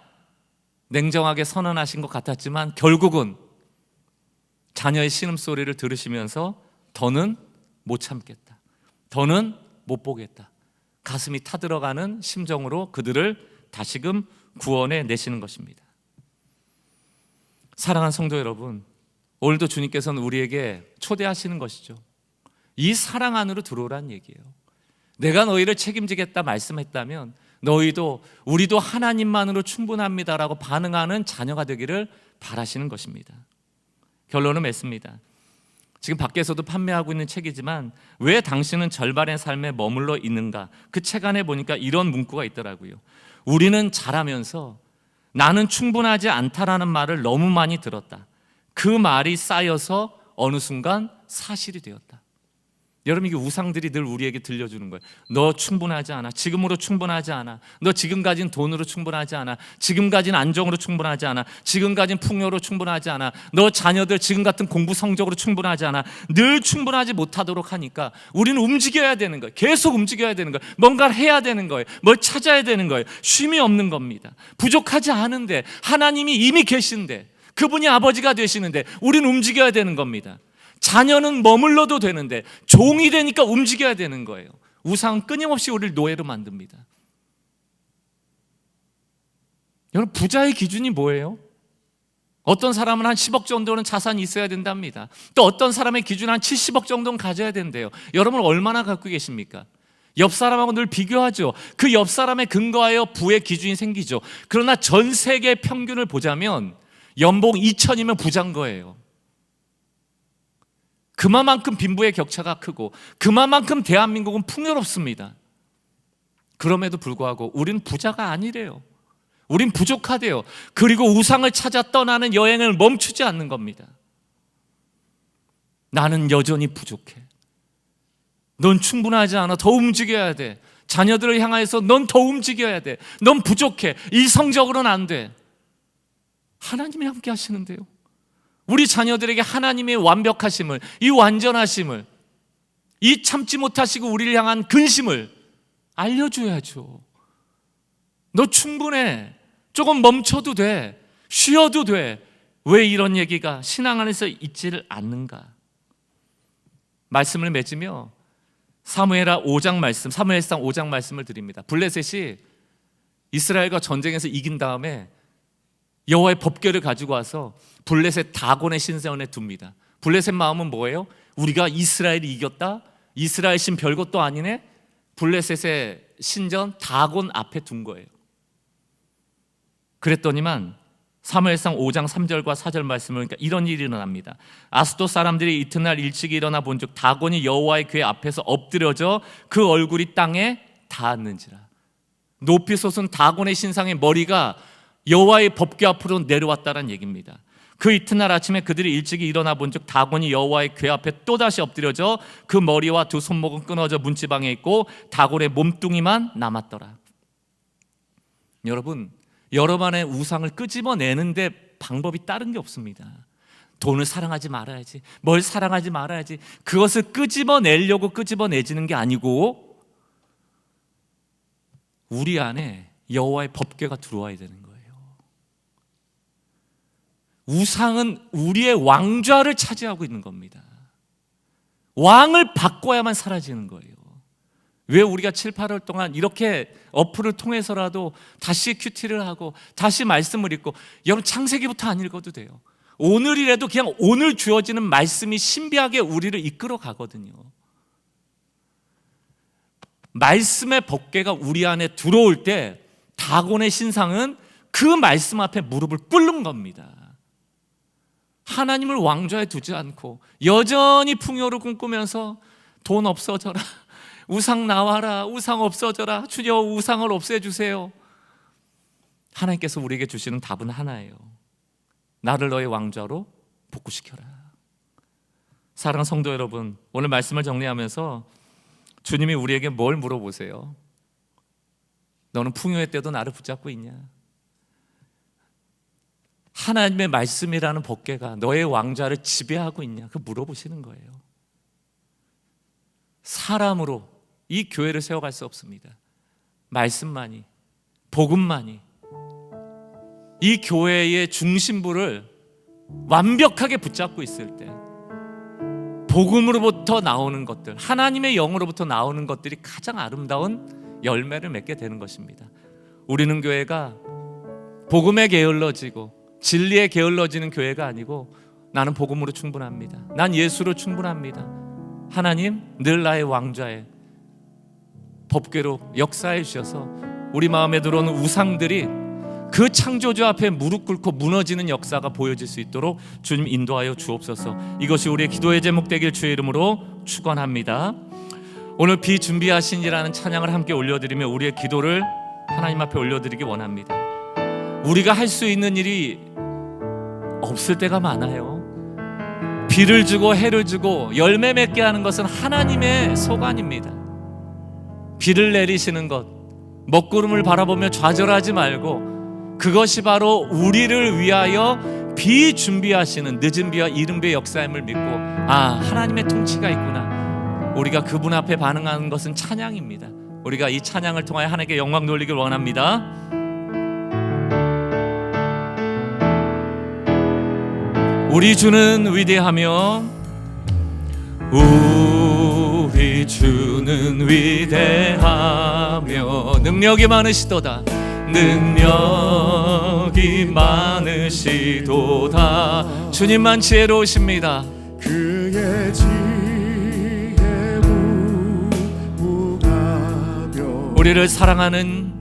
냉정하게 선언하신 것 같았지만 결국은 자녀의 신음소리를 들으시면서 더는 못 참겠다, 더는 못 보겠다, 가슴이 타들어가는 심정으로 그들을 다시금 구원해 내시는 것입니다. 사랑하는 성도 여러분, 오늘도 주님께서는 우리에게 초대하시는 것이죠. 이 사랑 안으로 들어오란 얘기예요. 내가 너희를 책임지겠다 말씀했다면 너희도 우리도 하나님만으로 충분합니다라고 반응하는 자녀가 되기를 바라시는 것입니다. 결론은 맺습니다. 지금 밖에서도 판매하고 있는 책이지만 왜 당신은 절반의 삶에 머물러 있는가? 그 책 안에 보니까 이런 문구가 있더라고요. 우리는 자라면서 나는 충분하지 않다라는 말을 너무 많이 들었다. 그 말이 쌓여서 어느 순간 사실이 되었다. 여러분, 이게 우상들이 늘 우리에게 들려주는 거예요. 너 충분하지 않아. 지금으로 충분하지 않아. 너 지금 가진 돈으로 충분하지 않아. 지금 가진 안정으로 충분하지 않아. 지금 가진 풍요로 충분하지 않아. 너 자녀들 지금 같은 공부 성적으로 충분하지 않아. 늘 충분하지 못하도록 하니까 우리는 움직여야 되는 거예요. 계속 움직여야 되는 거예요. 뭔가를 해야 되는 거예요. 뭘 찾아야 되는 거예요. 쉼이 없는 겁니다. 부족하지 않은데, 하나님이 이미 계신데, 그분이 아버지가 되시는데 우리는 움직여야 되는 겁니다. 자녀는 머물러도 되는데 종이 되니까 움직여야 되는 거예요. 우상은 끊임없이 우리를 노예로 만듭니다. 여러분, 부자의 기준이 뭐예요? 어떤 사람은 한 10억 정도는 자산이 있어야 된답니다. 또 어떤 사람의 기준은 한 70억 정도는 가져야 된대요. 여러분, 얼마나 갖고 계십니까? 옆 사람하고 늘 비교하죠. 그 옆 사람에 근거하여 부의 기준이 생기죠. 그러나 전 세계 평균을 보자면 연봉 2천이면 부자인 거예요. 그만큼 빈부의 격차가 크고 그만큼 대한민국은 풍요롭습니다. 그럼에도 불구하고 우린 부자가 아니래요. 우린 부족하대요. 그리고 우상을 찾아 떠나는 여행을 멈추지 않는 겁니다. 나는 여전히 부족해. 넌 충분하지 않아. 더 움직여야 돼. 자녀들을 향하여서 넌 더 움직여야 돼. 넌 부족해. 이성적으로는 안 돼. 하나님이 함께 하시는데요. 우리 자녀들에게 하나님의 완벽하심을, 이 완전하심을, 이 참지 못하시고 우리를 향한 근심을 알려줘야죠. 너 충분해. 조금 멈춰도 돼. 쉬어도 돼. 왜 이런 얘기가 신앙 안에서 있지를 않는가? 말씀을 맺으며 사무엘상 5장 말씀을 드립니다. 블레셋이 이스라엘과 전쟁에서 이긴 다음에 여호와의 법궤를 가지고 와서 블레셋 다곤의 신전에 둡니다. 블레셋 마음은 뭐예요? 우리가 이스라엘이 이겼다? 이스라엘 신 별것도 아니네? 블레셋의 신전 다곤 앞에 둔 거예요. 그랬더니만 사무엘상 5장 3절과 4절 말씀을 보니까 이런 일이 일어납니다. 아스돗 사람들이 이튿날 일찍 일어나 본즉 다곤이 여호와의 궤 앞에서 엎드려져 그 얼굴이 땅에 닿았는지라. 높이 솟은 다곤의 신상의 머리가 여호와의 법궤 앞으로 내려왔다는 얘기입니다. 그 이튿날 아침에 그들이 일찍 일어나 본즉 다곤이 여호와의 궤 앞에 또다시 엎드려져 그 머리와 두 손목은 끊어져 문지방에 있고 다곤의 몸뚱이만 남았더라. 여러분, 여러분의 우상을 끄집어내는데 방법이 다른 게 없습니다. 돈을 사랑하지 말아야지, 뭘 사랑하지 말아야지, 그것을 끄집어내려고 끄집어내지는 게 아니고 우리 안에 여호와의 법궤가 들어와야 되는 거예요. 우상은 우리의 왕좌를 차지하고 있는 겁니다. 왕을 바꿔야만 사라지는 거예요. 왜 우리가 7, 8월 동안 이렇게 어플을 통해서라도 다시 큐티를 하고 다시 말씀을 읽고, 여러분 창세기부터 안 읽어도 돼요. 오늘이라도 그냥 오늘 주어지는 말씀이 신비하게 우리를 이끌어 가거든요. 말씀의 법궤가 우리 안에 들어올 때 다곤의 신상은 그 말씀 앞에 무릎을 꿇는 겁니다. 하나님을 왕좌에 두지 않고 여전히 풍요를 꿈꾸면서 돈 없어져라, 우상 나와라, 우상 없어져라, 주여 우상을 없애주세요. 하나님께서 우리에게 주시는 답은 하나예요. 나를 너의 왕좌로 복구시켜라. 사랑하는 성도 여러분, 오늘 말씀을 정리하면서 주님이 우리에게 뭘 물어보세요? 너는 풍요의 때도 나를 붙잡고 있냐? 하나님의 말씀이라는 법궤가 너의 왕좌를 지배하고 있냐? 그 물어보시는 거예요. 사람으로 이 교회를 세워갈 수 없습니다. 말씀만이, 복음만이 이 교회의 중심부를 완벽하게 붙잡고 있을 때 복음으로부터 나오는 것들, 하나님의 영으로부터 나오는 것들이 가장 아름다운 열매를 맺게 되는 것입니다. 우리는 교회가 복음에 게을러지고 진리에 게을러지는 교회가 아니고, 나는 복음으로 충분합니다. 난 예수로 충분합니다. 하나님 늘 나의 왕좌에 법궤로 역사해 주셔서 우리 마음에 들어오는 우상들이 그 창조주 앞에 무릎 꿇고 무너지는 역사가 보여질 수 있도록 주님 인도하여 주옵소서. 이것이 우리의 기도의 제목 되길 주의 이름으로 축원합니다. 오늘 비준비하신이라는 찬양을 함께 올려드리며 우리의 기도를 하나님 앞에 올려드리기 원합니다. 우리가 할 수 있는 일이 없을 때가 많아요. 비를 주고 해를 주고 열매 맺게 하는 것은 하나님의 소관입니다. 비를 내리시는 것, 먹구름을 바라보며 좌절하지 말고 그것이 바로 우리를 위하여 비준비하시는 늦은 비와 이른 비의 역사임을 믿고, 하나님의 통치가 있구나, 우리가 그분 앞에 반응하는 것은 찬양입니다. 우리가 이 찬양을 통하여 하나님께 영광 돌리길 원합니다. 우리 주는 위대하며 우리 주는 위대하며 능력이 많으시도다, 능력이 많으시도다. 주님만 지혜로우십니다. 그의 지혜 무가며 우리를 사랑하는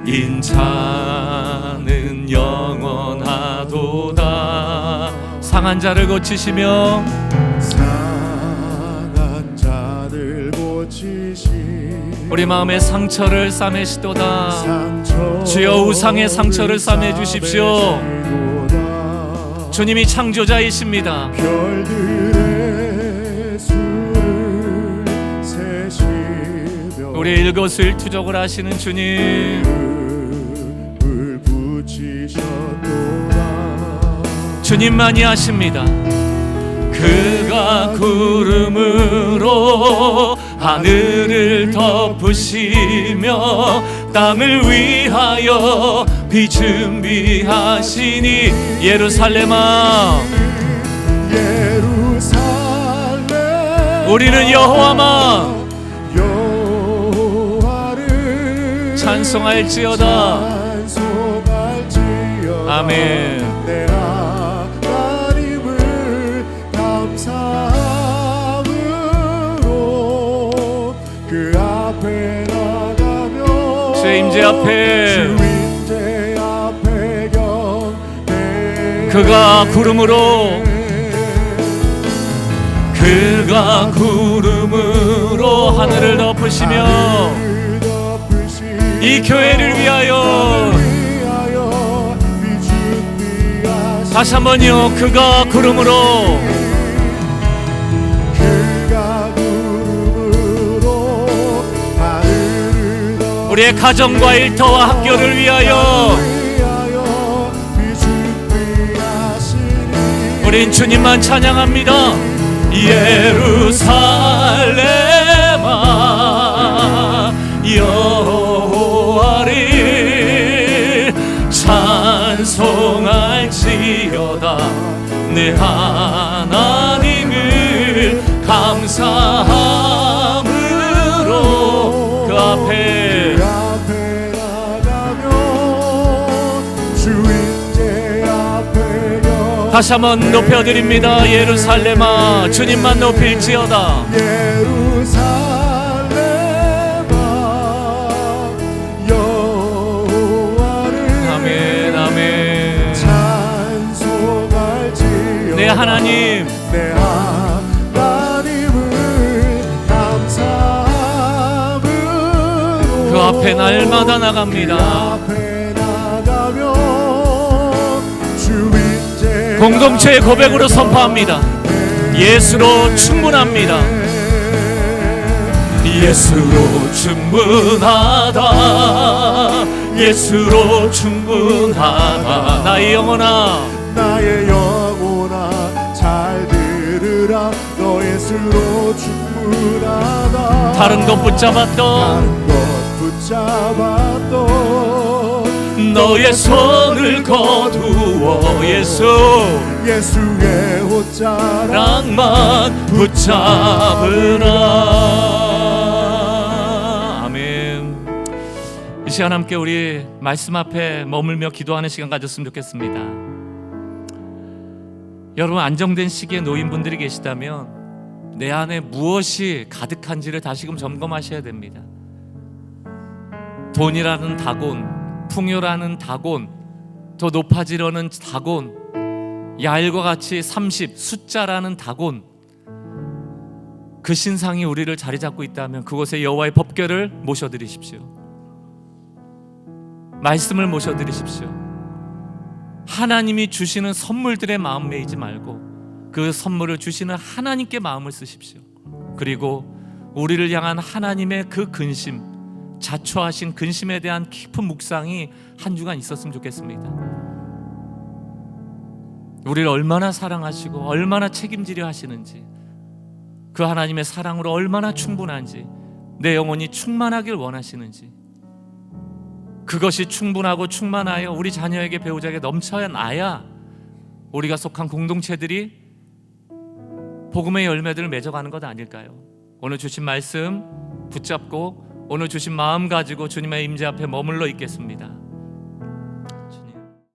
인자는 영원하도다. 상한 자를 고치시며 상한 자를 고치시 우리 마음의 상처를 싸매시도다. 주여 우상의 상처를 싸매 주십시오. 주님이 창조자이십니다. 별들의 수를 세시며 우리의 일거수일투족을 하시는 주님, 을 붙이셨도다. 주님만이 하십니다. 그가 구름으로 하늘을 덮으시며 땅을 위하여 비 준비하시니 예루살렘아, 예루살렘 우리는 여호와만 여호와를 찬송할지어다. 아멘. 내 하나님을 감사함으로 그 앞에 나가며 주의 임재 앞에 주 임재 앞에 그가 구름으로 하늘을 덮으시며 이 교회를 위하여 다시 한번요. 그가 구름으로 우리의 가정과 일터와 학교를 위하여 우린 주님만 찬양합니다. 예루살렘아 여호와를 찬송할지어다. 내 하나님을 감사함으로 그 앞에 다시 한번 높여드립니다. 예루살렘아 주님만 높일지어다. 예루살렘아 여호와를 아멘 아멘. 찬송할지어다. 내 하나님 내 하나님을 감사함으로 그 앞에 날마다 나갑니다. 그 앞에 나가며 공동체의 고백으로 선포합니다. 예수로 충분합니다. 예수로 충분하다. 예수로 충분하다. 나의 영혼아 잘 들으라. 너 예수로 충분하다. 다른 것 붙잡았던 너의 손을 거두어 예수의 옷자락만 붙잡으라. 아멘. 이 시간 함께 우리 말씀 앞에 머물며 기도하는 시간 가졌으면 좋겠습니다. 여러분, 안정된 시기에 놓인 분들이 계시다면 내 안에 무엇이 가득한지를 다시금 점검하셔야 됩니다. 돈이라는 다곤, 풍요라는 다곤, 더 높아지려는 다곤, 야일과 같이 30 숫자라는 다곤, 그 신상이 우리를 자리 잡고 있다면 그곳에 여호와의 법궤를 모셔드리십시오. 말씀을 모셔드리십시오. 하나님이 주시는 선물들의 마음 매이지 말고 그 선물을 주시는 하나님께 마음을 쓰십시오. 그리고 우리를 향한 하나님의 그 근심, 자초하신 근심에 대한 깊은 묵상이 한 주간 있었으면 좋겠습니다. 우리를 얼마나 사랑하시고 얼마나 책임지려 하시는지, 그 하나님의 사랑으로 얼마나 충분한지, 내 영혼이 충만하길 원하시는지, 그것이 충분하고 충만하여 우리 자녀에게 배우자에게 넘쳐야 나야 우리가 속한 공동체들이 복음의 열매들을 맺어가는 것 아닐까요? 오늘 주신 말씀 붙잡고 오늘 주신 마음 가지고 주님의 임재 앞에 머물러 있겠습니다.